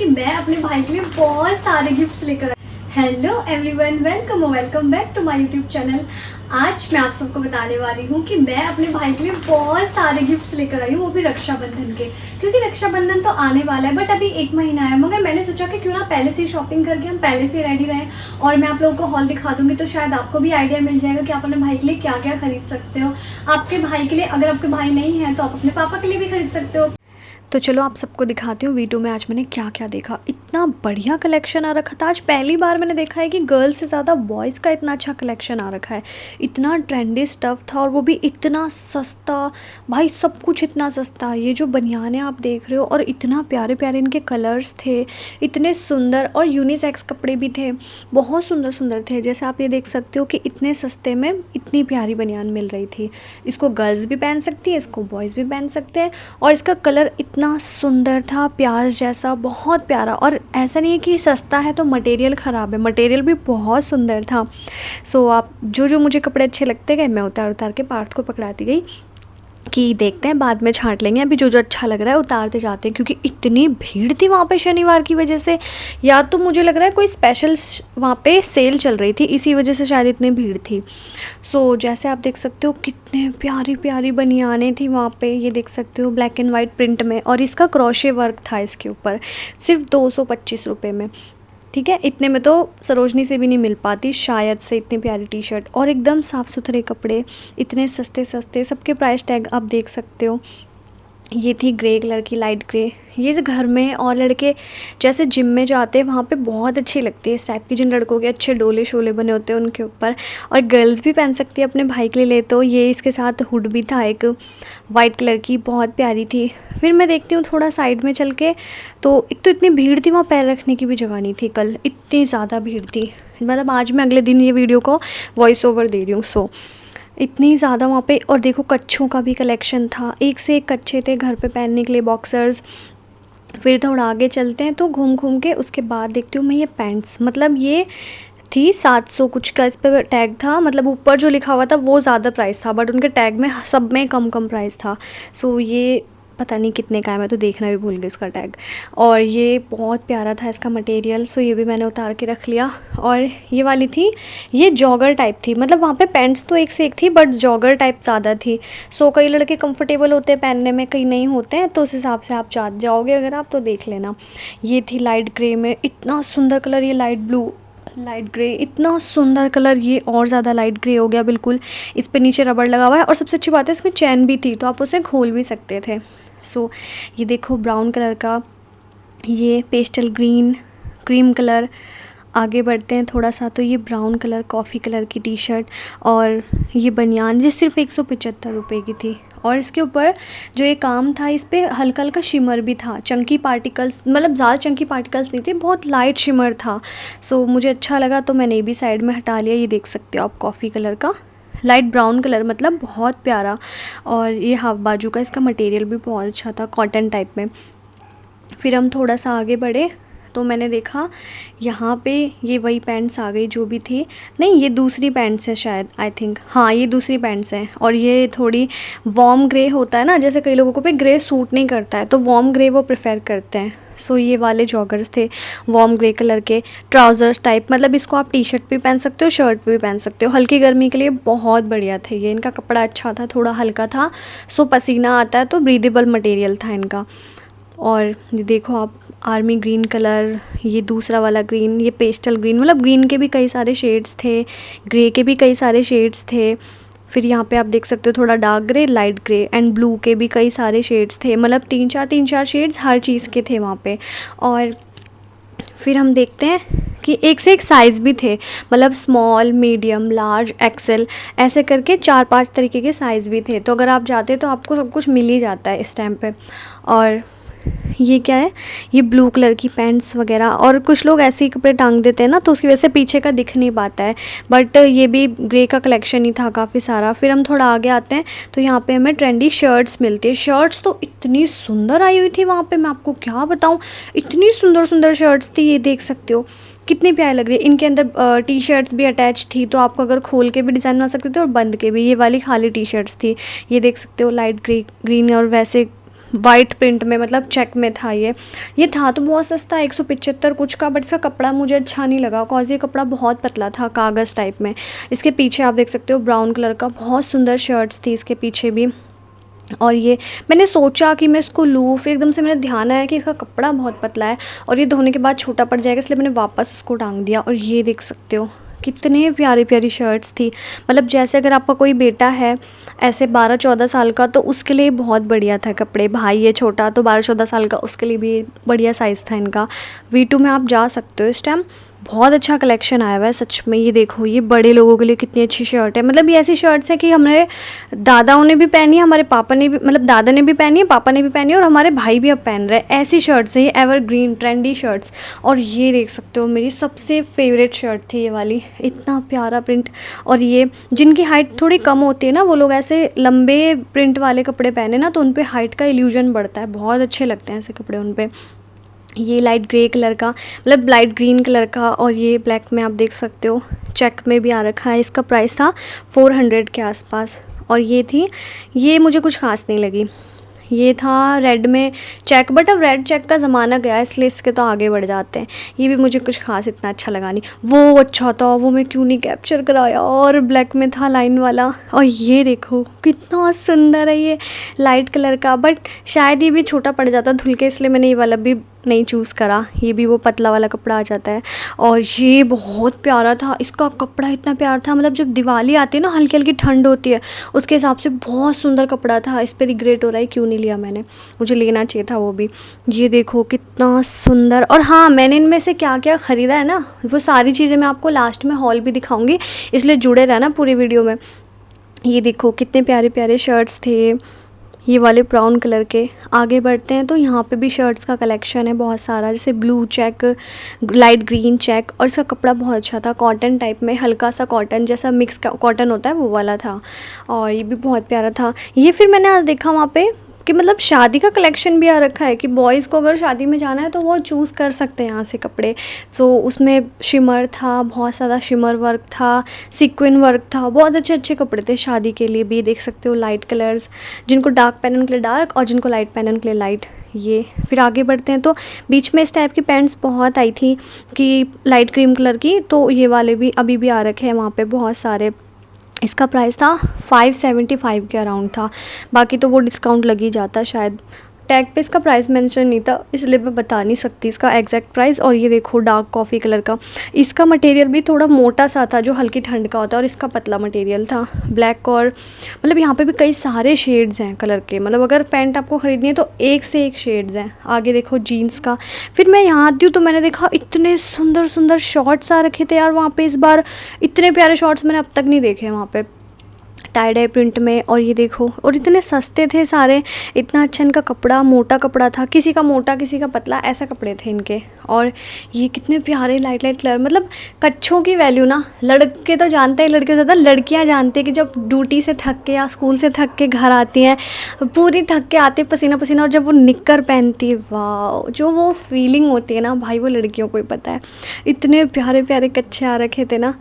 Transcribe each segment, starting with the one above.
कि मैं अपने भाई के लिए बहुत सारे गिफ्ट्स लेकर hello everyone, welcome back to my YouTube channel. आज मैं आप सबको बताने वाली हूँ कि मैं अपने भाई के लिए बहुत सारे गिफ्ट्स लेकर आई हूँ, वो भी रक्षाबंधन के। क्योंकि रक्षाबंधन तो आने वाला है, बट अभी 1 महीना है। मगर मैंने सोचा कि क्यों ना पहले से ही शॉपिंग करके हम पहले से रेडी रहें, और मैं आप लोगों को हॉल दिखा दूंगी तो शायद आपको भी आइडिया मिल जाएगा कि आप अपने भाई के लिए क्या क्या खरीद सकते हो। आपके भाई के लिए, अगर आपके भाई नहीं है तो आप अपने पापा के लिए भी खरीद सकते हो। तो चलो आप सबको दिखाती हूँ वीडियो में आज मैंने क्या क्या देखा। इतना बढ़िया कलेक्शन आ रखा था। आज पहली बार मैंने देखा है कि गर्ल्स से ज़्यादा बॉयज़ का इतना अच्छा कलेक्शन आ रखा है। इतना ट्रेंडी स्टफ़ था और वो भी इतना सस्ता। भाई सब कुछ इतना सस्ता। ये जो बनियाने आप देख रहे हो, और इतना प्यारे प्यारे इनके कलर्स थे, इतने सुंदर, और यूनिसेक्स कपड़े भी थे, बहुत सुंदर सुंदर थे। जैसे आप ये देख सकते हो कि इतने सस्ते में इतनी प्यारी बनियान मिल रही थी। इसको गर्ल्स भी पहन सकती है, इसको बॉयज़ भी पहन सकते हैं। और इसका कलर इतना सुंदर था, प्याज जैसा, बहुत प्यारा। और ऐसा नहीं है कि सस्ता है तो मटेरियल ख़राब है, मटेरियल भी बहुत सुंदर था। सो आप जो मुझे कपड़े अच्छे लगते गए, मैं उतार उतार के पार्थ को पकड़ाती गई कि देखते हैं, बाद में छांट लेंगे, अभी जो अच्छा लग रहा है उतारते जाते हैं। क्योंकि इतनी भीड़ थी वहाँ पे शनिवार की वजह से, या तो मुझे लग रहा है कोई स्पेशल वहाँ पे सेल चल रही थी, इसी वजह से शायद इतनी भीड़ थी। सो जैसे आप देख सकते हो कितने प्यारी प्यारी बनियानें थी वहाँ पे, ये देख सकते हो ब्लैक एंड वाइट प्रिंट में, और इसका क्रोशे वर्क था इसके ऊपर, सिर्फ 225 रुपये में। ठीक है, इतने में तो सरोजनी से भी नहीं मिल पाती शायद से, इतनी प्यारी टी शर्ट और एकदम साफ़ सुथरे कपड़े, इतने सस्ते सस्ते। सबके प्राइस टैग आप देख सकते हो। ये थी ग्रे कलर की, लाइट ग्रे। ये जो घर में और लड़के जैसे जिम में जाते हैं वहाँ पे बहुत अच्छी लगती है इस टाइप की, जिन लड़कों के अच्छे डोले शोले बने होते हैं उनके ऊपर। और गर्ल्स भी पहन सकती है अपने भाई के लिए ले। तो ये इसके साथ हुड भी था एक वाइट कलर की, बहुत प्यारी थी। फिर मैं देखती हूँ थोड़ा साइड में चल के, तो एक तो इतनी भीड़ थी वहाँ, पैर रखने की भी जगह नहीं थी। कल इतनी ज़्यादा भीड़ थी, मतलब आज मैं अगले दिन ये वीडियो को वॉइस ओवर दे रही हूँ। सो इतनी ज़्यादा वहाँ पे। और देखो कच्छों का भी कलेक्शन था, एक से एक कच्छे थे घर पे पहनने के लिए, बॉक्सर्स। फिर थोड़ा आगे चलते हैं तो घूम घूम के उसके बाद देखती हूँ मैं ये पैंट्स, मतलब ये थी 700 कुछ का, इस पे टैग था, मतलब ऊपर जो लिखा हुआ था वो ज़्यादा प्राइस था, बट उनके टैग में सब में कम कम प्राइस था। सो ये पता नहीं कितने का है, मैं तो देखना भी भूल गई इसका टैग। और ये बहुत प्यारा था इसका मटेरियल, सो ये भी मैंने उतार के रख लिया। और ये वाली थी, ये जॉगर टाइप थी, मतलब वहाँ पे पैंट्स तो एक से एक थी बट जॉगर टाइप ज़्यादा थी। सो कई लड़के कंफर्टेबल होते हैं पहनने में, कई नहीं होते हैं, तो उस हिसाब से आप जाओगे अगर आप तो देख लेना। ये थी लाइट ग्रे में, इतना सुंदर कलर, ये लाइट ब्लू लाइट ग्रे, इतना सुंदर कलर, ये और ज़्यादा लाइट ग्रे हो गया बिल्कुल। इस पे नीचे रबड़ लगा हुआ है, और सबसे अच्छी बात है इसमें चैन भी थी, तो आप उसे खोल भी सकते थे। सो ये देखो ब्राउन कलर का, ये पेस्टल ग्रीन, क्रीम कलर। आगे बढ़ते हैं थोड़ा सा, तो ये ब्राउन कलर, कॉफ़ी कलर की टी शर्ट, और ये बनियान, ये सिर्फ 175 रुपये की थी। और इसके ऊपर जो ये काम था, इस पर हल्का हल्का शिमर भी था, चंकी पार्टिकल्स, मतलब ज़्यादा चंकी पार्टिकल्स नहीं थे, बहुत लाइट शिमर था। सो मुझे अच्छा लगा तो मैंने भी साइड में हटा लिया। ये देख सकते हो आप कॉफ़ी कलर का, लाइट ब्राउन कलर, मतलब बहुत प्यारा। और ये हाफ बाजू का, इसका मटेरियल भी बहुत अच्छा था, कॉटन टाइप में। फिर हम थोड़ा सा आगे बढ़े तो मैंने देखा यहाँ पे ये वही पैंट्स आ गई जो भी थी। नहीं, ये दूसरी पैंट्स है शायद, आई थिंक, हाँ ये दूसरी पैंट्स हैं। और ये थोड़ी वार्म ग्रे होता है ना, जैसे कई लोगों को पे ग्रे सूट नहीं करता है तो वार्म ग्रे वो प्रेफर करते हैं। सो ये वाले जॉगर्स थे वार्म ग्रे कलर के, ट्राउज़र्स टाइप, मतलब इसको आप टी शर्ट भी पहन सकते हो, शर्ट भी पहन सकते हो, हल्की गर्मी के लिए बहुत बढ़िया थे ये। इनका कपड़ा अच्छा था, थोड़ा हल्का था, सो पसीना आता है तो ब्रीदेबल मटेरियल था इनका। और ये देखो आप आर्मी ग्रीन कलर, ये दूसरा वाला ग्रीन, ये पेस्टल ग्रीन, मतलब ग्रीन के भी कई सारे शेड्स थे, ग्रे के भी कई सारे शेड्स थे। फिर यहाँ पे आप देख सकते हो थोड़ा dark grey, light grey and blue के भी कई सारे शेड्स थे, मतलब तीन चार शेड्स हर चीज़ के थे वहाँ पे। और फिर हम देखते हैं कि एक से एक साइज़ भी थे, मतलब स्मॉल, मीडियम, लार्ज, एक्सेल, ऐसे करके 4-5 तरीके के साइज़ भी थे। तो अगर आप जाते तो आपको सब कुछ मिल ही जाता है इस टाइम पे। और ये क्या है, ये ब्लू कलर की पैंट्स वगैरह, और कुछ लोग ऐसे ही कपड़े टांग देते हैं ना, तो उसकी वजह से पीछे का दिख नहीं पाता है, बट ये भी ग्रे का कलेक्शन ही था काफ़ी सारा। फिर हम थोड़ा आगे आते हैं तो यहाँ पे हमें ट्रेंडी शर्ट्स मिलती है। शर्ट्स तो इतनी सुंदर आई हुई थी वहाँ पे, मैं आपको क्या बताऊँ, इतनी सुंदर सुंदर शर्ट्स थी, ये देख सकते हो कितनी प्यारी लग रही है। इनके अंदर टी शर्ट्स भी अटैच थी, तो आपको अगर खोल के भी डिज़ाइन बना सकते थे और बंद के भी। ये वाली खाली टी शर्ट्स थी, ये देख सकते हो लाइट ग्रीन और वैसे वाइट प्रिंट में, मतलब चेक में था ये था तो बहुत सस्ता, 175 कुछ का, बट इसका कपड़ा मुझे अच्छा नहीं लगा कॉज ये कपड़ा बहुत पतला था, कागज़ टाइप में। इसके पीछे आप देख सकते हो ब्राउन कलर का, बहुत सुंदर शर्ट्स थी इसके पीछे भी। और ये मैंने सोचा कि मैं इसको लूँ, फिर एकदम से मेरा ध्यान आया कि इसका कपड़ा बहुत पतला है और ये धोने के बाद छोटा पड़ जाएगा, इसलिए मैंने वापस उसको टांग दिया। और ये देख सकते हो कितने प्यारी प्यारी शर्ट्स थी, मतलब जैसे अगर आपका कोई बेटा है ऐसे 12-14 साल का तो उसके लिए बहुत बढ़िया था कपड़े। भाई है छोटा तो 12-14 साल का, उसके लिए भी बढ़िया साइज़ था इनका। V2 में आप जा सकते हो इस टाइम, बहुत अच्छा कलेक्शन आया हुआ है सच में। ये देखो ये बड़े लोगों के लिए कितनी अच्छी शर्ट है, मतलब ये ऐसी शर्ट्स है कि हमारे दादाओं ने भी पहनी है, हमारे पापा ने भी, मतलब दादा ने भी पहनी है, पापा ने भी पहनी है, और हमारे भाई भी अब पहन रहे हैं। ऐसी शर्ट्स है ये, एवरग्रीन ट्रेंडी शर्ट्स। और ये देख सकते हो मेरी सबसे फेवरेट शर्ट थी ये वाली, इतना प्यारा प्रिंट। और ये जिनकी हाइट थोड़ी कम होती है ना, वो लोग ऐसे लंबे प्रिंट वाले कपड़े पहने ना तो उन पर हाइट का इल्यूजन बढ़ता है, बहुत अच्छे लगते हैं ऐसे कपड़े उन पर। ये लाइट ग्रे कलर का, मतलब लाइट ग्रीन कलर का, और ये ब्लैक में आप देख सकते हो चेक में भी आ रखा है। इसका प्राइस था 400 के आसपास। और ये मुझे कुछ खास नहीं लगी। ये था रेड में चेक, बट अब रेड चेक का ज़माना गया है इसलिए इसके तो आगे बढ़ जाते हैं। ये भी मुझे कुछ खास इतना अच्छा लगा नहीं। वो अच्छा था, वो मैं क्यों नहीं कैप्चर कराया, और ब्लैक में था लाइन वाला। और ये देखो कितना सुंदर है ये लाइट कलर का, बट शायद ये भी छोटा पड़ जाता धुल के, इसलिए मैंने ये वाला भी नहीं चूज़ करा। ये भी वो पतला वाला कपड़ा आ जाता है। और ये बहुत प्यारा था, इसका कपड़ा इतना प्यारा था, मतलब जब दिवाली आती है ना, हल्की हल्की ठंड होती है, उसके हिसाब से बहुत सुंदर कपड़ा था। इस पर रिग्रेट हो रहा है क्यों नहीं लिया मैंने, मुझे लेना चाहिए था वो भी। ये देखो कितना सुंदर। और हाँ, मैंने इनमें से क्या क्या ख़रीदा है ना, वो सारी चीज़ें मैं आपको लास्ट में हॉल भी दिखाऊंगी, इसलिए जुड़े रहना पूरी वीडियो में। ये देखो कितने प्यारे प्यारे शर्ट्स थे ये वाले ब्राउन कलर के। आगे बढ़ते हैं तो यहाँ पे भी शर्ट्स का कलेक्शन है बहुत सारा, जैसे blue check, light green check, और इसका कपड़ा बहुत अच्छा था, कॉटन टाइप में, हल्का सा कॉटन जैसा मिक्स कॉटन होता है वो वाला था। और ये भी बहुत प्यारा था। ये फिर मैंने आज देखा वहाँ पे कि मतलब शादी का कलेक्शन भी आ रखा है कि बॉयज़ को अगर शादी में जाना है तो वो चूज़ कर सकते हैं यहाँ से कपड़े। सो उसमें शिमर था, बहुत ज़्यादा शिमर वर्क था, सीक्वेंस वर्क था, बहुत अच्छे अच्छे कपड़े थे शादी के लिए भी। देख सकते हो लाइट कलर्स, जिनको डार्क पहनने के लिए डार्क और जिनको लाइट पहनने के लिए लाइट। ये फिर आगे बढ़ते हैं तो बीच में इस टाइप की पैंट्स बहुत आई थी कि लाइट क्रीम कलर की, तो ये वाले भी अभी भी आ रखे हैं वहाँ पे बहुत सारे। इसका प्राइस था 575 के अराउंड था, बाकी तो वो डिस्काउंट लग ही जाता शायद। टैग पे इसका प्राइस मेंशन नहीं था इसलिए मैं बता नहीं सकती इसका एग्जैक्ट प्राइस। और ये देखो डार्क कॉफ़ी कलर का, इसका मटेरियल भी थोड़ा मोटा सा था जो हल्की ठंड का होता है, और इसका पतला मटेरियल था ब्लैक। और मतलब यहाँ पे भी कई सारे शेड्स हैं कलर के, मतलब अगर पैंट आपको ख़रीदनी है तो एक से एक शेड्स हैं। आगे देखो जीन्स का। फिर मैं यहाँ आती हूँ तो मैंने देखा इतने सुंदर सुंदर शॉर्ट्स आ रखे थे यार वहाँ पे। इस बार इतने प्यारे शॉर्ट्स मैंने अब तक नहीं देखे वहाँ पे, टाई डाई प्रिंट में। और ये देखो, और इतने सस्ते थे सारे, इतना अच्छा इनका कपड़ा, मोटा कपड़ा था, किसी का मोटा किसी का पतला, ऐसा कपड़े थे इनके। और ये कितने प्यारे लाइट लाइट कलर, मतलब कच्छों की वैल्यू ना लड़के तो जानते हैं, लड़के ज़्यादा, लड़कियां जानते हैं कि जब ड्यूटी से थक के या स्कूल से थक के घर आती हैं, पूरी थक के आते पसीना पसीना, और जब वो निक्कर पहनती है, वाह जो वो फीलिंग होती है ना भाई, वो लड़कियों को ही पता है। इतने प्यारे प्यारे कच्छे आ रखे थे ना,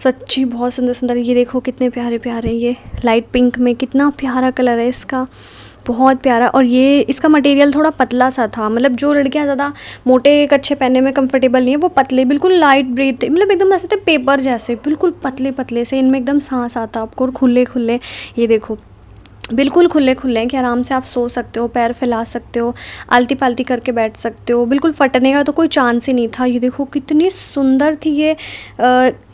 सच्ची बहुत सुंदर सुंदर। ये देखो कितने प्यारे प्यारे, ये लाइट पिंक में कितना प्यारा कलर है इसका, बहुत प्यारा। और ये इसका मटेरियल थोड़ा पतला सा था, मतलब जो लड़कियां ज़्यादा मोटे कच्छे पहनने में कंफर्टेबल नहीं है, वो पतले बिल्कुल लाइट ब्रीथ, मतलब एकदम ऐसे थे पेपर जैसे, बिल्कुल पतले पतले से, इनमें एकदम सांस आता आपको, और खुले खुले। ये देखो बिल्कुल खुले खुले हैं कि आराम से आप सो सकते हो, पैर फैला सकते हो, आलती पालती करके बैठ सकते हो, बिल्कुल फटने का तो कोई चांस ही नहीं था। ये देखो कितनी सुंदर थी ये।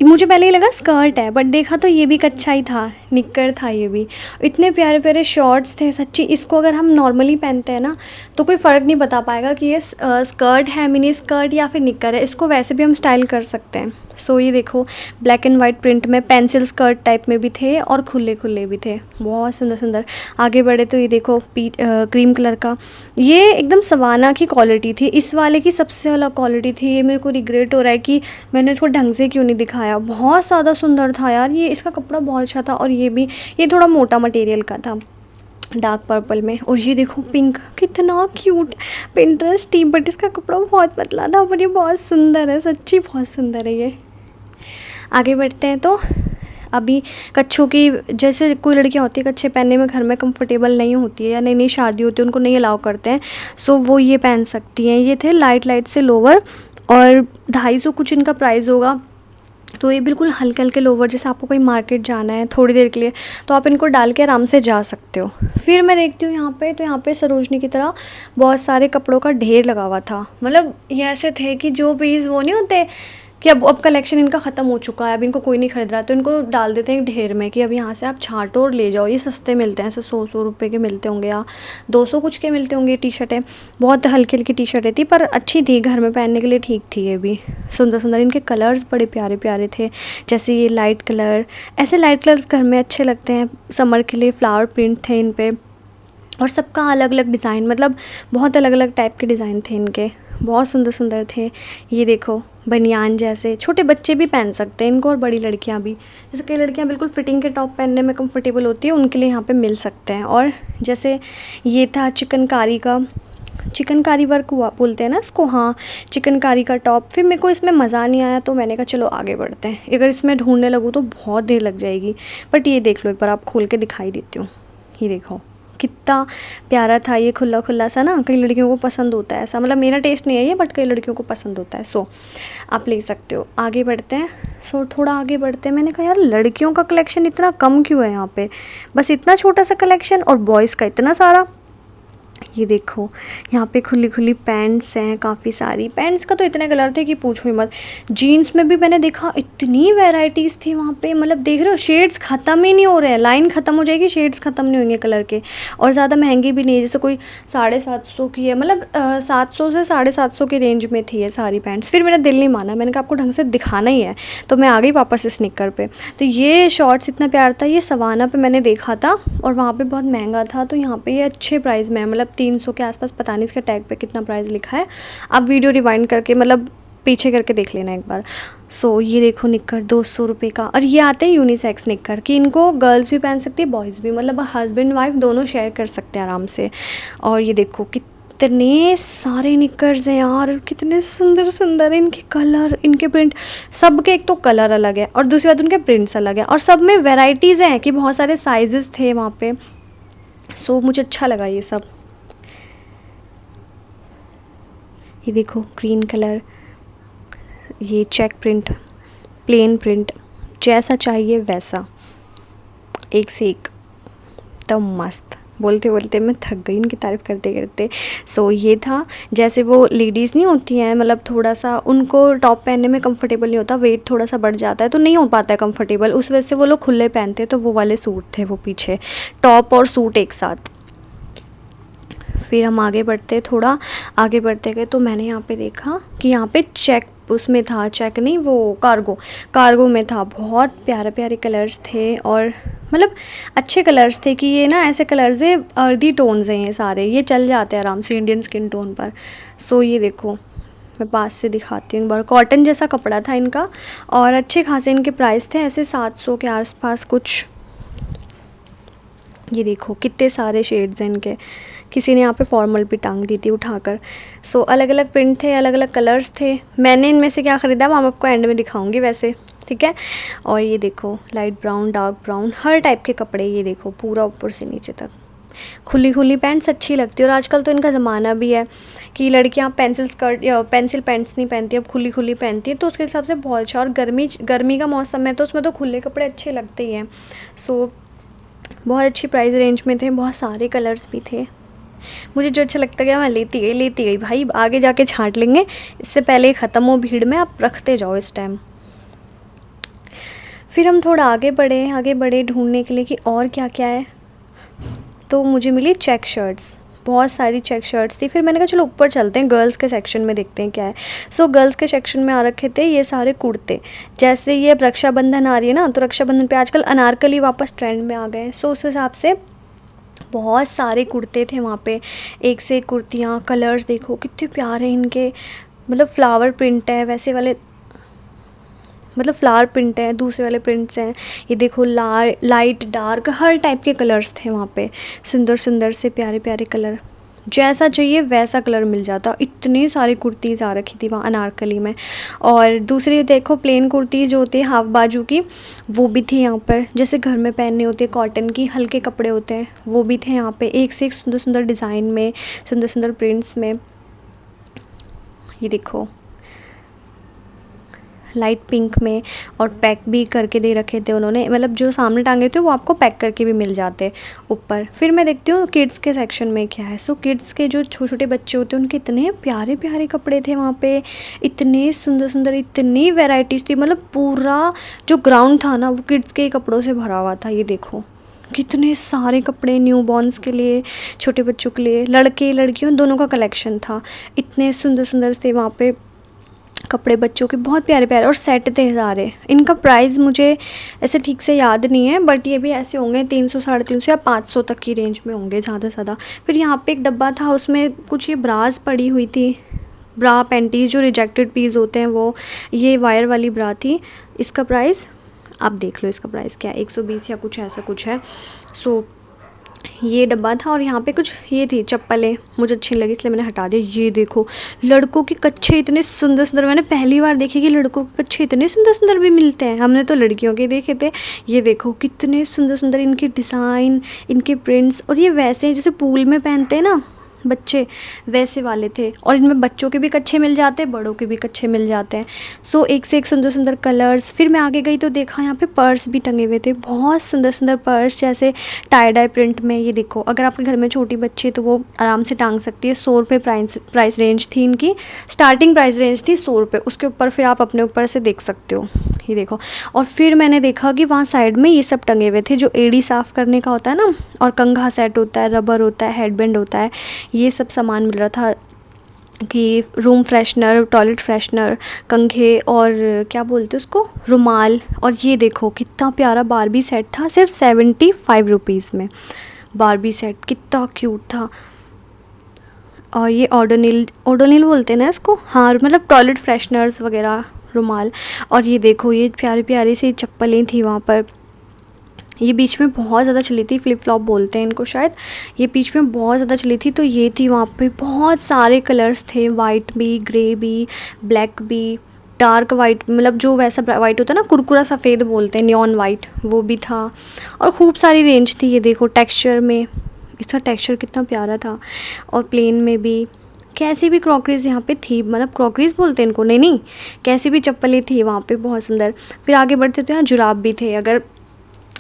मुझे पहले ही लगा स्कर्ट है, बट देखा तो ये भी कच्छा ही था, निक्कर था ये भी। इतने प्यारे प्यारे शॉर्ट्स थे सच्ची। इसको अगर हम नॉर्मली पहनते हैं ना तो कोई फ़र्क नहीं बता पाएगा कि ये स्कर्ट है, मिनी स्कर्ट या फिर निक्कर है। इसको वैसे भी हम स्टाइल कर सकते हैं। सो ये देखो ब्लैक एंड वाइट प्रिंट में पेंसिल स्कर्ट टाइप में भी थे, और खुले खुले भी थे, बहुत सुंदर सुंदर। आगे बढ़े तो ये देखो क्रीम कलर का, ये एकदम सवाना की क्वालिटी थी, इस वाले की सबसे अलग क्वालिटी थी। ये मेरे को रिग्रेट हो रहा है कि मैंने इसको ढंग से क्यों नहीं दिखाया, बहुत ज़्यादा सुंदर था यार ये, इसका कपड़ा बहुत अच्छा था। और ये थोड़ा मोटा मटेरियल का था, डार्क पर्पल में। और ये देखो पिंक, कितना क्यूट पिंटरेस्ट टी, बट इसका कपड़ा बहुत पतला था, पर ये बहुत सुंदर है, सच्ची बहुत सुंदर है ये। आगे बढ़ते हैं तो अभी कच्छों की, जैसे कोई लड़कियां होती है कच्छे पहनने में घर में कंफर्टेबल नहीं होती है या नई नई शादी होती है, उनको नहीं अलाउ करते हैं, सो वो ये पहन सकती हैं। ये थे लाइट लाइट से लोवर और 250 कुछ इनका प्राइस होगा। तो ये बिल्कुल हल्के हल्के लोवर, जैसे आपको कोई मार्केट जाना है थोड़ी देर के लिए तो आप इनको डाल के आराम से जा सकते हो। फिर मैं देखती हूँ यहाँ पे, तो यहाँ पे सरोजनी की तरह बहुत सारे कपड़ों का ढेर लगा हुआ था। मतलब ये ऐसे थे कि जो पीस वो नहीं होते कि अब कलेक्शन इनका ख़त्म हो चुका है, अब इनको कोई नहीं खरीद रहा, तो इनको डाल देते हैं ढेर में कि अब यहाँ से आप छांटो और ले जाओ। ये सस्ते मिलते हैं, ऐसे 100 रुपये के मिलते होंगे या 200 कुछ के मिलते होंगे। टी शर्टें बहुत हल्की हल्की टी शर्टें थी पर अच्छी थी, घर में पहनने के लिए ठीक थी। ये भी सुंदर सुंदर, इनके कलर्स बड़े प्यारे प्यारे थे। जैसे ये लाइट कलर, ऐसे लाइट कलर्स घर में अच्छे लगते हैं समर के लिए। फ्लावर प्रिंट थे इन पर और सबका अलग अलग डिज़ाइन, मतलब बहुत अलग अलग टाइप के डिज़ाइन थे इनके, बहुत सुंदर सुंदर थे। ये देखो बनियान जैसे, छोटे बच्चे भी पहन सकते हैं इनको और बड़ी लड़कियां भी। जैसे कई लड़कियां बिल्कुल फिटिंग के टॉप पहनने में कंफर्टेबल होती है, उनके लिए यहाँ पे मिल सकते हैं। और जैसे ये था चिकनकारी का, चिकनकारी वर्क हुआ बोलते हैं ना इसको, हाँ चिकनकारी का टॉप। फिर मेरे को इसमें मज़ा नहीं आया तो मैंने कहा चलो आगे बढ़ते हैं, अगर इसमें ढूंढने लगूँ तो बहुत देर लग जाएगी। बट ये देख लो एक बार, आप खोल के दिखाई देती हूँ। ये देखो कितना प्यारा था, ये खुला खुला सा ना, कई लड़कियों को पसंद होता है ऐसा। मतलब मेरा टेस्ट नहीं है ये, बट कई लड़कियों को पसंद होता है। सो आप ले सकते हो। आगे बढ़ते हैं। सो थोड़ा आगे बढ़ते हैं। मैंने कहा यार लड़कियों का कलेक्शन इतना कम क्यों है यहाँ पे, बस इतना छोटा सा कलेक्शन और बॉयज़ का इतना सारा। ये देखो यहाँ पे खुली खुली पैंट्स हैं, काफ़ी सारी पैंट्स का तो इतने कलर थे कि पूछो ही मत। जीन्स में भी मैंने देखा इतनी वैरायटीज़ थी वहाँ पे, मतलब देख रहे हो शेड्स ख़त्म ही नहीं हो रहे हैं। लाइन ख़त्म हो जाएगी, शेड्स ख़त्म नहीं होंगे कलर के। और ज़्यादा महंगी भी नहीं है, जैसे कोई 750 की है, मतलब 700 से 750 की रेंज में थी ये सारी पैंट्स। फिर मेरा दिल नहीं माना, मैंने कहा आपको ढंग से दिखाना ही है, तो मैं आ गई वापस स्निकर पे। तो ये शॉर्ट्स इतना प्यारा था, ये सवाना पे मैंने देखा था और वहाँ पे बहुत महंगा था, तो यहाँ पे ये अच्छे प्राइस में है, मतलब 300 के आसपास। पता नहीं इसके टैग पे कितना प्राइस लिखा है, आप वीडियो रिवाइंड करके मतलब पीछे करके देख लेना एक बार। सो ये देखो निक्कर 200 रुपये का, और ये आते हैं यूनिसेक्स निक्कर कि इनको गर्ल्स भी पहन सकती है बॉयज़ भी, मतलब हस्बैंड वाइफ दोनों शेयर कर सकते हैं आराम से। और ये देखो कितने सारे निक्कर्स हैं यार, कितने सुंदर सुंदर इनके कलर, इनके प्रिंट, सब के एक तो कलर अलग है और दूसरी बात उनके प्रिंट्स अलग हैं, और सब में वेराइटीज़ हैं कि बहुत सारे साइजेस थे वहाँ पे। सो मुझे अच्छा लगा ये सब। ये देखो ग्रीन कलर, ये चेक प्रिंट, प्लेन प्रिंट, जैसा चाहिए वैसा, एक से एक एकदम मस्त। बोलते बोलते मैं थक गई इनकी तारीफ़ करते करते। सो ये था, जैसे वो लेडीज़ नहीं होती हैं, मतलब थोड़ा सा उनको टॉप पहनने में कंफर्टेबल नहीं होता, वेट थोड़ा सा बढ़ जाता है तो नहीं हो पाता है कंफर्टेबल, उस वजह से वो लोग खुले पहनते हैं। तो वो वाले सूट थे वो पीछे, टॉप और सूट एक साथ। फिर हम आगे बढ़ते, थोड़ा आगे बढ़ते गए तो मैंने यहाँ पे देखा कि यहाँ पे चेक, उसमें था चेक नहीं, वो कार्गो में था। बहुत प्यारे प्यारे कलर्स थे और मतलब अच्छे कलर्स थे कि ये ना ऐसे कलर्स है, अर्दी टोन्स हैं ये सारे, ये चल जाते हैं आराम से इंडियन स्किन टोन पर। सो ये देखो मैं पास से दिखाती हूँ एक बार। कॉटन जैसा कपड़ा था इनका और अच्छे खासे इनके प्राइस थे, ऐसे 700 के आसपास कुछ। ये देखो कितने सारे शेड्स हैं इनके, किसी ने यहाँ पे फॉर्मल भी टांग दी थी उठाकर। सो अलग अलग प्रिंट थे, अलग अलग कलर्स थे। मैंने इनमें से क्या ख़रीदा वो आपको एंड में दिखाऊंगी वैसे, ठीक है। और ये देखो लाइट ब्राउन, डार्क ब्राउन, हर टाइप के कपड़े। ये देखो पूरा ऊपर से नीचे तक खुली खुली पैंट्स अच्छी लगती है। और आजकल तो इनका ज़माना भी है कि लड़कियाँ पेंसिल स्कर्ट या पेंसिल पैंट्स नहीं पहनती, अब खुली खुली पहनती है, तो उसके हिसाब से बहुत अच्छा। और गर्मी का मौसम है तो उसमें तो खुले कपड़े अच्छे लगते ही हैं। सो बहुत अच्छी प्राइस रेंज में थे, बहुत सारे कलर्स भी थे। मुझे जो अच्छा लगता गया मैं लेती गई भाई, आगे जाके छांट लेंगे, इससे पहले ख़त्म हो भीड़ में, आप रखते जाओ इस टाइम। फिर हम थोड़ा आगे बढ़े ढूंढने के लिए कि और क्या क्या है, तो मुझे मिली चेक शर्ट्स, बहुत सारी चेक शर्ट्स थी। फिर मैंने कहा चलो ऊपर चलते हैं, गर्ल्स के सेक्शन में देखते हैं क्या है। सो गर्ल्स के सेक्शन में आ रखे थे ये सारे कुर्ते। जैसे ये रक्षाबंधन आ रही है ना, तो रक्षाबंधन पे आजकल अनारकली वापस ट्रेंड में आ गए। सो उस हिसाब से बहुत सारे कुर्ते थे वहाँ पे, एक से एक कुर्तियाँ। कलर्स देखो कितने प्यारे इनके, मतलब फ्लावर प्रिंट है वैसे वाले, मतलब फ्लावर प्रिंट है, दूसरे वाले प्रिंट्स हैं। ये देखो लाइट डार्क हर टाइप के कलर्स थे वहाँ पे, सुंदर सुंदर से प्यारे प्यारे कलर। जैसा चाहिए वैसा कलर मिल जाता। इतने सारी कुर्तीज़ आ रखी थी वहाँ अनारकली में। और दूसरी देखो प्लेन कुर्तीज़ जो होती है हाफ बाजू की, वो भी थी यहाँ पर, जैसे घर में पहनने होते हैं कॉटन की हल्के कपड़े होते हैं, वो भी थे यहाँ पे, एक से एक सुंदर सुंदर डिज़ाइन में, सुंदर सुंदर प्रिंट्स में। ये देखो लाइट पिंक में, और पैक भी करके दे रखे थे उन्होंने, मतलब जो सामने टांगे थे वो आपको पैक करके भी मिल जाते ऊपर। फिर मैं देखती हूँ किड्स के सेक्शन में क्या है। सो किड्स के जो छोटे छोटे बच्चे होते हैं उनके इतने प्यारे प्यारे कपड़े थे वहाँ पे, इतने सुंदर सुंदर, इतनी वेराइटीज़ थी, मतलब पूरा जो ग्राउंड था ना वो किड्स के कपड़ों से भरा हुआ था। ये देखो कितने सारे कपड़े न्यू बॉर्न्स के लिए, छोटे बच्चों के लिए, लड़के लड़कियों दोनों का कलेक्शन था। इतने सुंदर सुंदर से वहाँ पे कपड़े बच्चों के, बहुत प्यारे प्यारे, और सेट थे सारे। इनका प्राइस मुझे ऐसे ठीक से याद नहीं है, बट ये भी ऐसे होंगे 300 350 या 500 तक की रेंज में होंगे ज़्यादा से ज़्यादा। फिर यहाँ पे एक डब्बा था, उसमें कुछ ये ब्रास पड़ी हुई थी, ब्रा पैंटीज़ जो रिजेक्टेड पीस होते हैं वो, ये वायर वाली ब्रा थी। इसका प्राइस आप देख लो, इसका प्राइस क्या है, 120 या कुछ ऐसा कुछ है। सो ये डब्बा था। और यहाँ पे कुछ ये थी चप्पलें, मुझे अच्छी लगी इसलिए मैंने हटा दिया। ये देखो लड़कों के कच्छे इतने सुंदर सुंदर, मैंने पहली बार देखे कि लड़कों के कच्छे इतने सुंदर सुंदर भी मिलते हैं, हमने तो लड़कियों के देखे थे। ये देखो कितने सुंदर सुंदर इनके डिज़ाइन, इनके प्रिंट्स, और ये वैसे हैं जैसे पूल में पहनते हैं ना बच्चे, वैसे वाले थे। और इनमें बच्चों के भी कच्छे मिल जाते हैं, बड़ों के भी कच्छे मिल जाते हैं। सो एक से एक सुंदर सुंदर कलर्स। फिर मैं आगे गई तो देखा यहाँ पे पर्स भी टंगे हुए थे, बहुत सुंदर सुंदर पर्स, जैसे टाई डाई प्रिंट में। ये देखो अगर आपके घर में छोटी बच्ची है तो वो आराम से टांग सकती है। 100 रुपये प्राइस रेंज थी इनकी, स्टार्टिंग प्राइस रेंज थी 100 रुपये, उसके ऊपर फिर आप अपने ऊपर से देख सकते हो। ये देखो, और फिर मैंने देखा कि वहाँ साइड में ये सब टंगे हुए थे, जो एड़ी साफ़ करने का होता है ना, और कंघा सेट होता है, रबर होता है, हेडबैंड होता है, ये सब सामान मिल रहा था। कि रूम फ्रेशनर, टॉयलेट फ्रेशनर, कंघे, और क्या बोलते हैं उसको, रुमाल। और ये देखो कितना प्यारा बारबी सेट था, सिर्फ 75 रुपीज़ में बारबी सेट, कितना क्यूट था। और ये ओडोनिल बोलते हैं ना इसको, हाँ, मतलब टॉयलेट फ्रेशनर्स वगैरह, रुमाल। और ये देखो ये प्यारी प्यारी सी चप्पलें थी वहाँ पर, ये बीच में बहुत ज़्यादा चली थी, फ्लिप फ्लॉप बोलते हैं इनको शायद, ये बीच में बहुत ज़्यादा चली थी। तो ये थी वहाँ पे, बहुत सारे कलर्स थे, वाइट भी, ग्रे भी, ब्लैक भी, डार्क वाइट, मतलब जो वैसा वाइट होता है ना, कुरकुरा सफ़ेद बोलते हैं, नियॉन वाइट, वो भी था। और खूब सारी रेंज थी। ये देखो टेक्सचर में, इसका टेक्सचर कितना प्यारा था, और प्लेन में भी। कैसी भी क्रॉकरीज यहाँ पे थी, मतलब क्रॉकरीज बोलते हैं इनको, नहीं, कैसी भी चप्पलें थी वहाँ पे, बहुत सुंदर। फिर आगे बढ़ते तो यहाँ जुराब भी थे, अगर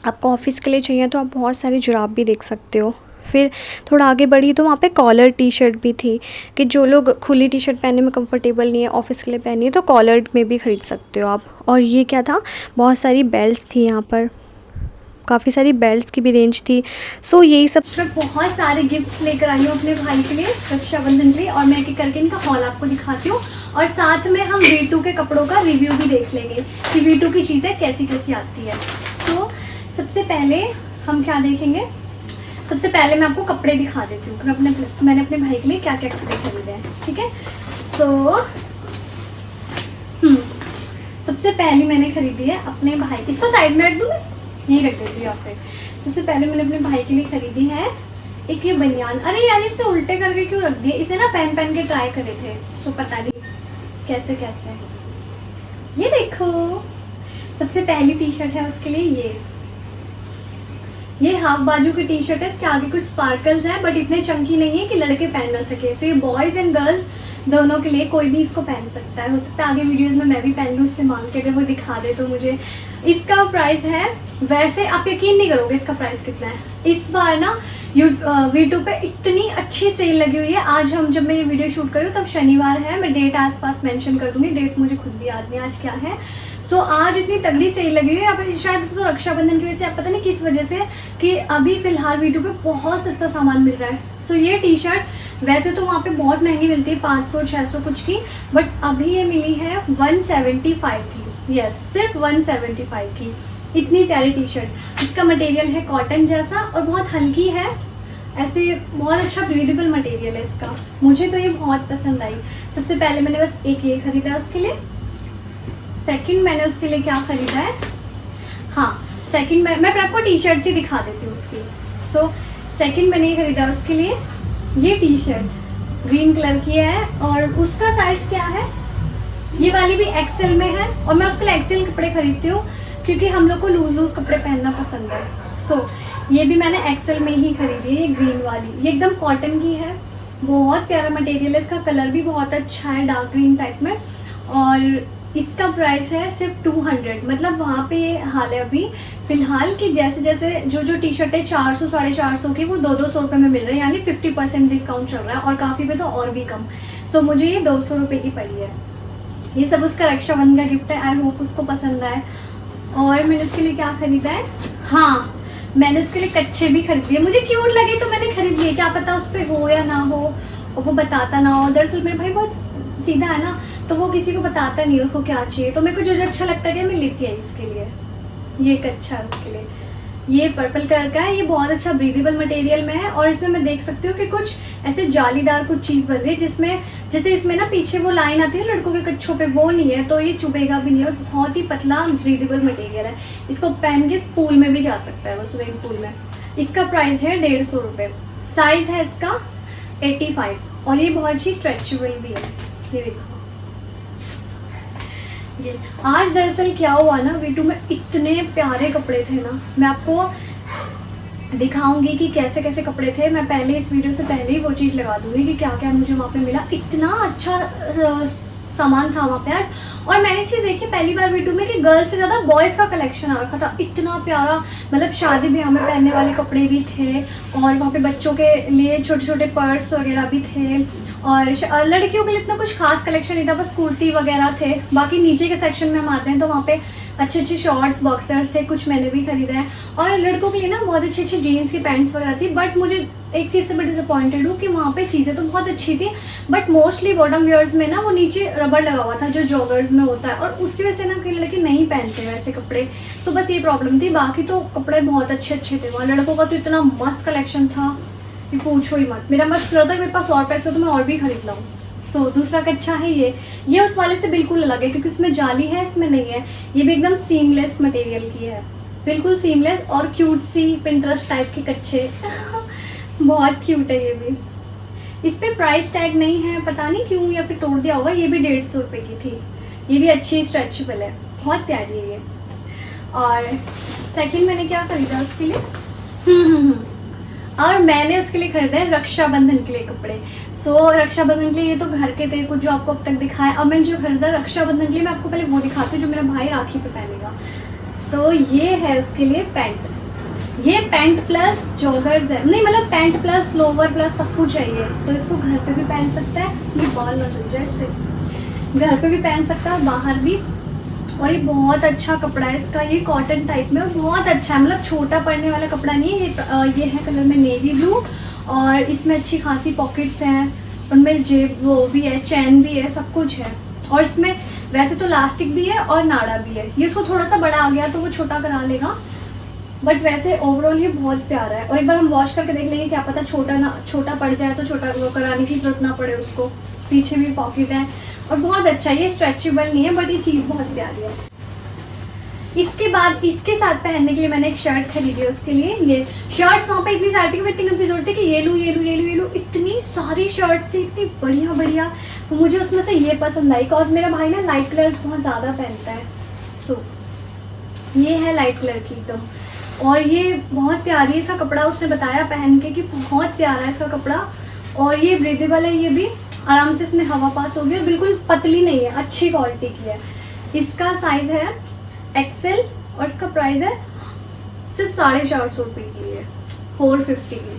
आपको ऑफिस के लिए चाहिए तो आप बहुत सारे जुराब भी देख सकते हो। फिर थोड़ा आगे बढ़ी तो वहाँ पे कॉलर टी शर्ट भी थी, कि जो लोग खुली टी शर्ट पहनने में कंफर्टेबल नहीं है, ऑफिस के लिए पहनी है, तो कॉलर में भी ख़रीद सकते हो आप। और ये क्या था, बहुत सारी बेल्ट्स थी यहाँ पर, काफ़ी सारी बेल्ट्स की भी रेंज थी। सो यही सब, मैं बहुत सारे गिफ्ट्स लेकर आई हूँ अपने भाई के लिए रक्षाबंधन के लिए, और मैं एक एक करके इनका हॉल आपको दिखाती हूँ। और साथ में हम V2 के कपड़ों का रिव्यू भी देख लेंगे कि V2 की चीज़ें कैसी कैसी आती है। सो सबसे पहले हम क्या देखेंगे, सबसे पहले मैं आपको कपड़े दिखा देती हूँ कि मैंने अपने भाई के लिए क्या क्या कपड़े खरीदे हैं, ठीक है। सो सबसे पहले मैंने खरीदी है अपने भाई, इसको साइड में रख दूँ, मैं यहीं रख देती हूँ यहाँ पे। सबसे पहले मैंने अपने भाई के लिए खरीदी है एक ये बनियान। अरे यार इसने उल्टे करके क्यों रख दिए, इसे ना पहन के ट्राई करे थे, तो पता नहीं कैसे कैसे। ये देखो सबसे पहली टी शर्ट है उसके लिए, ये हाफ बाजू की टी शर्ट है, इसके आगे कुछ स्पार्कल्स हैं, बट इतने चंकी नहीं है कि लड़के पहन ना सके। सो ये बॉयज़ एंड गर्ल्स दोनों के लिए, कोई भी इसको पहन सकता है। हो सकता है आगे वीडियोस में मैं भी पहन लूँ, उससे मांग के, अगर वो दिखा दे तो मुझे। इसका प्राइस है, वैसे आप यकीन नहीं करोगे इसका प्राइस कितना है। इस बार ना V2 पे इतनी अच्छी सेल लगी हुई है। आज हम जब मैं ये वीडियो शूट कर रही हूँ तब शनिवार है, मैं डेट आसपास मेंशन कर दूँगी, डेट मुझे खुद भी याद नहीं आज क्या है। सो आज इतनी तगड़ी सेल लगी हुई है, अब शायद तो रक्षाबंधन की वजह से, आप पता नहीं किस वजह से, कि अभी फ़िलहाल V2 पे बहुत सस्ता सामान मिल रहा है। सो ये टी शर्ट वैसे तो वहाँ पे बहुत महंगी मिलती है, 500-600 कुछ की, बट अभी ये मिली है 175 की। यस, सिर्फ 175 की। इतनी प्यारी टी शर्ट, इसका मटेरियल है कॉटन जैसा और बहुत हल्की है, ऐसे बहुत अच्छा ब्रीदेबल मटेरियल है इसका। मुझे तो ये बहुत पसंद आई। सबसे पहले मैंने बस एक ये खरीदा उसके लिए। सेकंड मैंने उसके लिए क्या खरीदा है, हाँ सेकंड मैं आपको टी शर्ट ही दिखा देती हूँ उसकी। सो सेकंड मैंने ये खरीदा उसके लिए ये टी शर्ट ग्रीन कलर की है और उसका साइज क्या है, ये वाली भी एक्सेल में है और मैं उसके लिए एक्सेल कपड़े खरीदती हूँ क्योंकि हम लोग को लूज लूज कपड़े पहनना पसंद है। सो ये भी मैंने एक्सेल में ही खरीदी है, ये ग्रीन वाली, ये एकदम कॉटन की है, बहुत प्यारा मटेरियल है, इसका कलर भी बहुत अच्छा है डार्क ग्रीन टाइप में और इसका प्राइस है सिर्फ 200। मतलब वहाँ पे ये हाल है अभी फ़िलहाल कि जैसे जैसे जो जो टी शर्टें 400 450 की वो 200 रुपये में मिल रही है, यानी 50% डिस्काउंट चल रहा है और काफ़ी पे तो और भी कम। सो मुझे ये 200 रुपये की पड़ी है। ये सब उसका रक्षाबंधन का गिफ्ट है, आई होप उसको पसंद आए। और मैंने उसके लिए क्या खरीदा है, हाँ मैंने उसके लिए कच्छे भी खरीद लिए, मुझे क्यूट लगे तो मैंने खरीद लिए, क्या पता उस पर हो या ना हो और वो बताता ना हो। दरअसल मेरे भाई बहुत सीधा है ना, तो वो किसी को बताता नहीं उसको क्या चाहिए, तो मेरे को जो अच्छा लगता है मैं लेती आई इसके लिए। ये कच्छा है उसके लिए, ये पर्पल कलर का है, ये बहुत अच्छा ब्रीदेबल मटेरियल में है और इसमें मैं देख सकती हूँ कि कुछ ऐसे जालीदार कुछ चीज़ बन रही है जिसमें जैसे इसमें ना पीछे वो लाइन आती है लड़कों के कच्छों पे, वो नहीं है, तो ये चुभेगा भी नहीं और बहुत ही पतला ब्रीदेबल मटेरियल है। इसको पहन के पूल में भी जा सकता है वो, स्विमिंग पूल में। इसका प्राइस है 150 रुपये, साइज़ है इसका 85 और ये बहुत ही स्ट्रेचेबल भी है। ये देखो, ये आज दरअसल क्या हुआ ना, वीटू में इतने प्यारे कपड़े थे ना, मैं आपको दिखाऊंगी कि कैसे कैसे कपड़े थे। मैं पहले इस वीडियो से पहले ही वो चीज़ लगा दूंगी कि क्या क्या मुझे वहाँ पे मिला। इतना अच्छा सामान था वहाँ पे आज। और मैंने चीज़ देखी पहली बार वीडियो में कि गर्ल्स से ज़्यादा बॉयज़ का कलेक्शन आ रखा था, इतना प्यारा। मतलब शादी ब्याह में पहनने वाले कपड़े भी थे और वहाँ पे बच्चों के लिए छोटे छोटे पर्स वगैरह भी थे और लड़कियों के लिए इतना कुछ खास कलेक्शन नहीं था, बस कुर्ती वगैरह थे। बाकी नीचे के सेक्शन में हम आते हैं तो वहाँ पे अच्छे अच्छे शॉर्ट्स बॉक्सर्स थे, कुछ मैंने भी खरीदा है। और लड़कों के लिए ना बहुत अच्छी अच्छी जीन्स की पैंट्स वगैरह थी। बट मुझे एक चीज़ से मैं डिसअपॉइंटेड हूँ कि वहाँ पे चीज़ें तो बहुत अच्छी थी बट मोस्टली बॉटम वियर्स में ना वो नीचे रबर लगा हुआ था जो जॉगर्स में होता है और उसकी वजह से ना कई लड़के नहीं पहनते वैसे कपड़े, तो बस ये प्रॉब्लम थी। बाकी तो कपड़े बहुत अच्छे अच्छे थे वहाँ। लड़कों का तो इतना मस्त कलेक्शन था कि पूछो ही मत। मेरा मस्त होता है मेरे पास और पैसे हो तो मैं और भी खरीद लाऊँ। सो दूसरा कच्छा है ये उस वाले से बिल्कुल अलग है क्योंकि उसमें जाली है, इसमें नहीं है। ये भी एकदम सीमलेस मटेरियल की है, बिल्कुल सीमलेस और क्यूट सी पिंटरेस्ट टाइप के कच्छे बहुत क्यूट है ये भी। इस पे प्राइस टैग नहीं है, पता नहीं क्यों या फिर तोड़ दिया होगा। ये भी 150 रुपये की थी, ये भी अच्छी स्ट्रेचेबल है, बहुत प्यारी है ये। और सेकंड मैंने क्या खरीदा उसके लिए, और मैंने उसके लिए खरीदा है रक्षाबंधन के लिए कपड़े। सो रक्षाबंधन के लिए ये तो घर के थे कुछ जो आपको अब तक दिखाया। अब मैंने जो खरीदा रक्षाबंधन के लिए मैं आपको पहले वो दिखाती हूँ जो मेरा भाई राखी पे पहनेगा। सो ये है उसके लिए पैंट, ये पैंट प्लस जॉगर्स है, नहीं मतलब पैंट प्लस लोवर प्लस सब कुछ चाहिए। तो इसको घर पे भी पहन सकता है, ये बाल ना जुड़ जाए इससे, घर पे भी पहन सकता है बाहर भी। और ये बहुत अच्छा कपड़ा है इसका, ये कॉटन टाइप में और बहुत अच्छा है, मतलब छोटा पड़ने वाला कपड़ा नहीं है। ये है कलर में नेवी ब्लू और इसमें अच्छी खासी पॉकेट्स हैं, उनमें जेब वो भी है, चैन भी है, सब कुछ है। और इसमें वैसे तो लास्टिक भी है और नाड़ा भी है। ये उसको थोड़ा सा बड़ा आ गया तो वो छोटा करा लेगा, बट वैसे ओवरऑल ये बहुत प्यारा है। और एक बार हम वॉश करके देख लेंगे, क्या पता छोटा पड़ जाए तो छोटा वो कराने की जरूरत ना पड़े उसको। पीछे भी पॉकेट है और बहुत अच्छा, ये स्ट्रेचेबल नहीं है बट ये चीज़ बहुत प्यारी है। इसके बाद इसके साथ पहनने के लिए मैंने एक शर्ट खरीदी है उसके लिए। ये शर्ट्स वहाँ पे इतनी सारी थी कि मैं इतनी कंफ्यूज होती थी कि ये लूँ, इतनी सारी शर्ट्स थी, इतनी बढ़िया बढ़िया। मुझे उसमें से ये पसंद आई बिकॉज मेरा भाई ना लाइट कलर्स बहुत ज़्यादा पहनता है। सो ये है लाइट कलर की एकदम और ये बहुत प्यारी है। इसका कपड़ा उसने बताया पहन के कि बहुत प्यारा है इसका कपड़ा और ये ब्रीदेबल है, ये भी आराम से इसमें हवा पास होगी और बिल्कुल पतली नहीं है, अच्छी क्वालिटी की है। इसका साइज़ है एक्सेल और इसका प्राइस है सिर्फ 450 रुपये की है, 450 की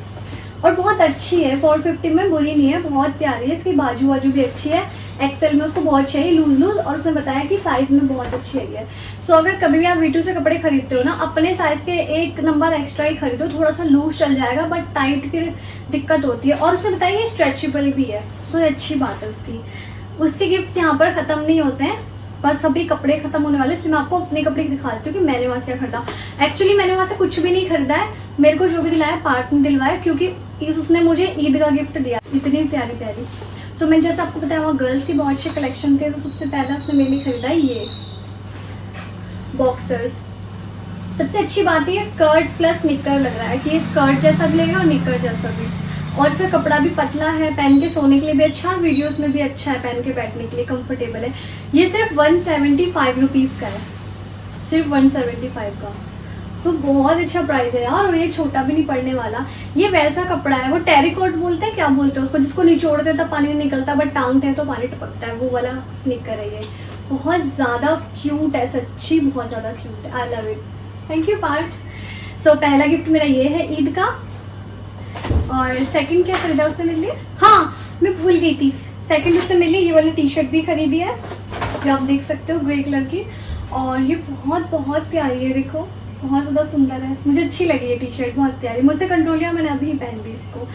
और बहुत अच्छी है। 450 में बुरी नहीं है, बहुत प्यारी है। इसकी बाजू भी अच्छी है। एक्सेल में उसको बहुत चाहिए लूज और उसने बताया कि साइज़ में बहुत अच्छी है। सो अगर कभी भी आप वीटू से कपड़े खरीदते हो ना, अपने साइज़ के 1 नंबर एक्स्ट्रा ही खरीदो, थोड़ा सा लूज चल जाएगा बट टाइट फिर दिक्कत होती है। और उसने बताया ये स्ट्रेचेबल भी है, सो अच्छी बात है उसकी। उसके गिफ्ट्स यहाँ पर ख़त्म नहीं होते हैं, बस सभी कपड़े खत्म होने वाले, इसलिए मैं आपको अपने कपड़े दिखा देती हूँ कि मैंने वहाँ से क्या खरीदा। एक्चुअली मैंने वहाँ से कुछ भी नहीं खरीदा है, मेरे को जो भी दिलाया पार्ट ने दिलवाया क्योंकि उसने मुझे ईद का गिफ्ट दिया, इतनी प्यारी प्यारी। सो मैंने जैसे आपको बताया वहाँ गर्ल्स की बहुत अच्छे कलेक्शन थे, तो सबसे पहले उसने मेरे लिए खरीदा ये बॉक्सर्स। सबसे अच्छी बात है ये स्कर्ट प्लस निकर लग रहा है कि ये स्कर्ट जैसा भी लगेगा और निकर जैसा भी। और इसका कपड़ा भी पतला है, पहन के सोने के लिए भी अच्छा, वीडियोस में भी अच्छा है, पहन के बैठने के लिए कंफर्टेबल है। ये सिर्फ 175 रुपीज़ का है, सिर्फ 175 का, तो बहुत अच्छा प्राइस है यार। और ये छोटा भी नहीं पड़ने वाला। ये वैसा कपड़ा है, वो टेरिकॉट बोलते हैं, क्या बोलते हैं उसको, जिसको निचोड़ते हैं तो पानी नहीं निकलता, बट टांगते हैं तो पानी टपकता है, वो वाला निकर है ये। बहुत ज़्यादा क्यूट है, सच्ची बहुत ज़्यादा क्यूट है, I love it. Thank you Parth. So पहला गिफ्ट मेरा ये है ईद का। और सेकंड क्या खरीदा उसने मेरे लिए, हाँ मैं भूल गई थी, सेकंड उसने मेरे लिए ये वाली टी शर्ट भी खरीदी है, ये आप देख सकते हो, ग्रे कलर की। और ये बहुत बहुत प्यारी है, देखो बहुत ज़्यादा सुंदर है, मुझे अच्छी लगी ये टी शर्ट, बहुत प्यारी, मुझसे कंट्रोल किया मैंने, अभी पहन ली इसको,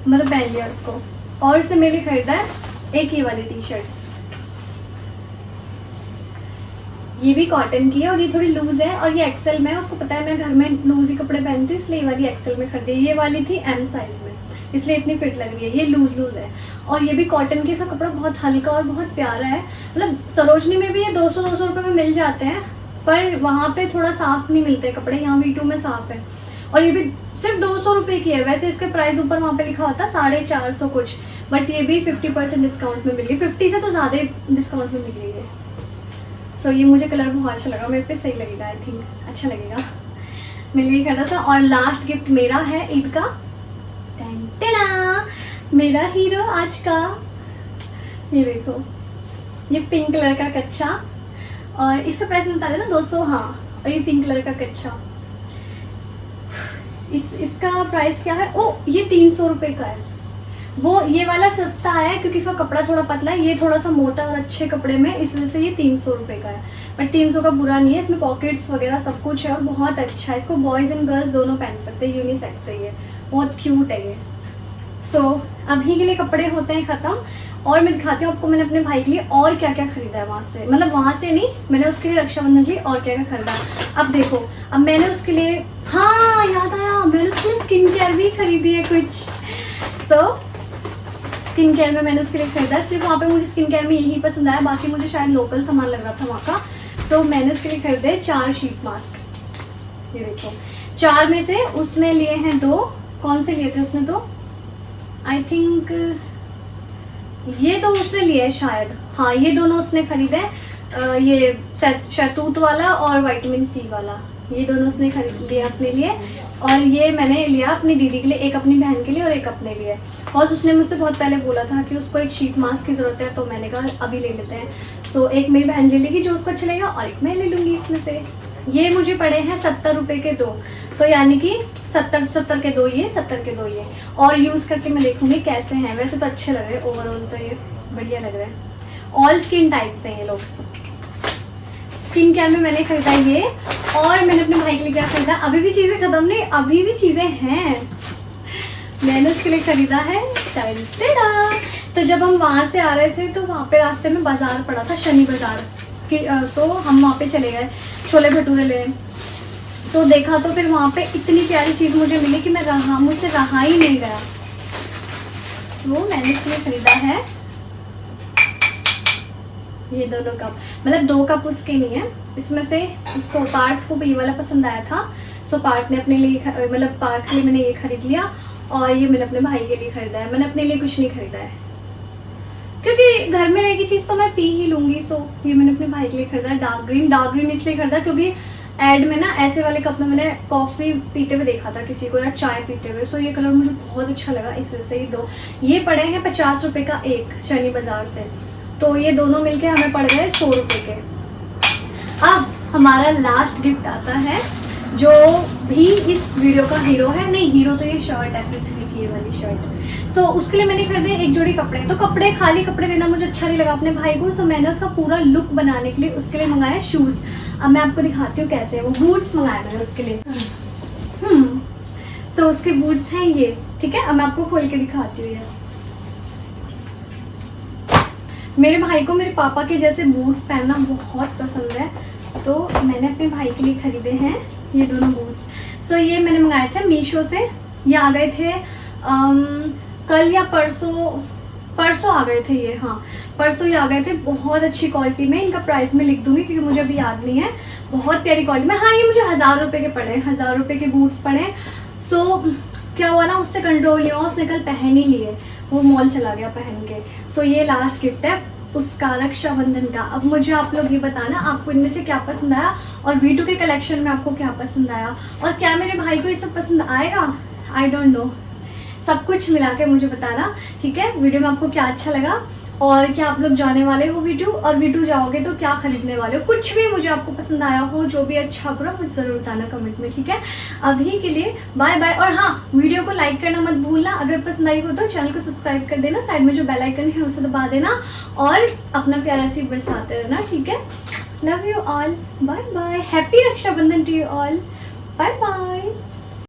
मतलब पहन लिया उसको। और उसने मेरे लिए खरीदा है एक ये वाली टी शर्ट, ये भी कॉटन की है और ये थोड़ी लूज है और ये एक्सेल में है। उसको पता है मैं घर में लूज ही कपड़े पहनती हूँ, इसलिए ये वाली एक्सेल में खरीदी। ये वाली थी एम साइज में, इसलिए इतनी फिट लग रही है, ये लूज लूज है। और ये भी कॉटन की, इसका कपड़ा बहुत हल्का और बहुत प्यारा है। मतलब सरोजनी में भी ये 200-200 रुपये में मिल जाते हैं, पर वहाँ पे थोड़ा साफ नहीं मिलते कपड़े, यहाँ V2 में साफ है। और ये भी सिर्फ 200 रुपये की है, वैसे इसके प्राइस ऊपर वहाँ पे लिखा होता है 450 कुछ, बट ये भी 50% डिस्काउंट में मिल रही है, 50 से तो ज़्यादा डिस्काउंट में मिल रही है। सो ये मुझे कलर बहुत अच्छा लगा, मेरे पे सही लगेगा, आई थिंक अच्छा लगेगा, मेरे लिए खरीदा था। और लास्ट गिफ्ट मेरा है ईद का, मेरा हीरो आज का, ये देखो, ये पिंक कलर का कच्चा, और इसका प्राइस मैं बता देना 200, हाँ। और ये पिंक कलर का कच्चा, इसका प्राइस क्या है, ओ ये 300 रुपये का है। वो ये वाला सस्ता है क्योंकि इसका कपड़ा थोड़ा पतला है, ये थोड़ा सा मोटा और अच्छे कपड़े में, इस वजह से ये 300 रुपये का है। बट 300 का बुरा नहीं है, इसमें पॉकेट्स वगैरह सब कुछ है और बहुत अच्छा है, इसको बॉयज़ एंड गर्ल्स दोनों पहन सकते हैं, यूनिसेक्स है ये, बहुत क्यूट है ये। सो अभी के लिए कपड़े होते हैं ख़त्म, और मैं दिखाती हूँ आपको मैंने अपने भाई के लिए और क्या क्या खरीदा है वहाँ से, मतलब वहाँ से नहीं, मैंने उसके लिए रक्षाबंधन के लिए और क्या क्या खरीदा। अब देखो, अब मैंने उसके लिए, हाँ याद आया, मैंने उसके लिए स्किन केयर भी खरीदी है कुछ। सो स्किन केयर में मैंने उसके लिए खरीदा, सिर्फ वहाँ पे मुझे स्किन केयर में यही पसंद आया, बाकी मुझे शायद लोकल सामान लग रहा था वहाँ का। सो मैंने उसके लिए खरीदे 4 शीट मास्क, ये देखो, 4 में से उसने लिए हैं 2, कौन से लिए थे उसने, तो आई थिंक ये 2 उसने लिए है शायद, हाँ ये दोनों उसने खरीदे, ये शहतूत वाला और विटामिन C वाला, ये दोनों उसने खरीद लिया अपने लिए। और ये मैंने लिया अपनी दीदी के लिए, एक अपनी बहन के लिए और एक अपने लिए। और उसने मुझसे बहुत पहले बोला था कि उसको एक शीट मास्क की ज़रूरत है, तो मैंने कहा अभी ले लेते हैं। सो एक मेरी बहन ले लेगी जो उसको अच्छा लगेगा, और एक मैं ले लूँगी इसमें से। ये मुझे पड़े हैं 70 रुपये के 2, तो यानी कि 70 के 2 ये, 70 के 2 ये। और यूज़ करके मैं देखूँगी कैसे हैं, वैसे तो अच्छे लग रहे हैं, ओवरऑल तो ये बढ़िया लग रहे हैं। ऑल स्किन टाइप से ये लोग। स्किन केयर में मैंने खरीदा ये, और मैंने अपने भाई के लिए क्या खरीदा, अभी भी चीज़ें ख़त्म नहीं, अभी भी चीज़ें हैं। मैंने उसके लिए ख़रीदा है टेढ़ा। तो जब हम वहाँ से आ रहे थे तो वहाँ पे रास्ते में बाज़ार पड़ा था, शनि बाज़ार की, तो हम वहाँ पे चले गए छोले भटूरे लेने। तो देखा तो फिर वहाँ पे इतनी प्यारी चीज़ मुझे मिली कि मुझसे रहा ही नहीं गया। तो मैंने इसके लिए ख़रीदा है ये दोनों कप, मतलब 2 कप उसके नहीं है, इसमें से उसको पार्थ को ये वाला पसंद आया था, सो पार्थ ने अपने लिए, मतलब पार्थ के लिए मैंने ये खरीद लिया, और ये मैंने अपने भाई के लिए खरीदा है। मैंने अपने लिए कुछ नहीं खरीदा है क्योंकि घर में रहेगी चीज़ तो मैं पी ही लूँगी। सो ये मैंने अपने भाई के लिए खरीदा है डार्क ग्रीन इसलिए खरीदा क्योंकि ऐड में ना ऐसे वाले कप में मैंने कॉफ़ी पीते हुए देखा था किसी को, या चाय पीते हुए। सो ये कलर मुझे बहुत अच्छा लगा, इस वजह से ये 2 ये पड़े हैं 50 रुपये का एक, शनि बाज़ार से। तो ये दोनों मिलके हमें पड़ गए 100 रुपये के। अब हमारा लास्ट गिफ्ट आता है, जो भी इस वीडियो का हीरो है, नहीं हीरो तो ये शर्ट है, पृथ्वी की ये वाली शर्ट। सो उसके लिए मैंने खरीदे एक जोड़ी कपड़े। तो खाली कपड़े देना मुझे अच्छा नहीं लगा अपने भाई को, सो मैंने उसका पूरा लुक बनाने के लिए उसके लिए मंगाया शूज़। अब मैं आपको दिखाती हूँ कैसे, वो बूट्स मंगाए मैंने उसके लिए। सो उसके बूट्स हैं ये, ठीक है। अब मैं आपको खोल के दिखाती हूँ। ये मेरे भाई को मेरे पापा के जैसे बूट्स पहनना बहुत पसंद है, तो मैंने अपने भाई के लिए खरीदे हैं ये दोनों बूट्स। सो ये मैंने मंगाए थे मीशो से, ये आ गए थे कल या परसों आ गए थे ये, हाँ परसों ही आ गए थे। बहुत अच्छी क्वालिटी में, इनका प्राइस मैं लिख दूंगी क्योंकि मुझे अभी याद नहीं है। बहुत प्यारी क्वालिटी में, हाँ ये मुझे 1000 रुपये के पड़े, 1000 रुपये के बूट्स पड़े। सो क्या हुआ ना, उससे कंट्रोल नहीं हुआ, उसने कल पहन ही लिए, वो मॉल चला गया पहन के। सो ये लास्ट गिफ्ट है उसका, रक्षाबंधन का। अब मुझे आप लोग ये बताना आपको इनमें से क्या पसंद आया, और V2 के कलेक्शन में आपको क्या पसंद आया, और क्या मेरे भाई को ये सब पसंद आएगा, आई डोंट नो। सब कुछ मिला के मुझे बताना, ठीक है। वीडियो में आपको क्या अच्छा लगा, और क्या आप लोग जाने वाले हो V2, और V2 जाओगे तो क्या खरीदने वाले हो, कुछ भी मुझे आपको पसंद आया हो, जो भी अच्छा बुरा मुझे ज़रूर बताना कमेंट में, ठीक है। अभी के लिए बाय बाय। और हाँ, वीडियो को लाइक करना मत भूलना, अगर पसंद आई हो तो चैनल को सब्सक्राइब कर देना, साइड में जो बेल आइकन है उसे दबा देना, और अपना प्यारा सी बरसाते रहना, ठीक है। Love you all, bye bye, happy Rakshabandhan to you all, bye bye.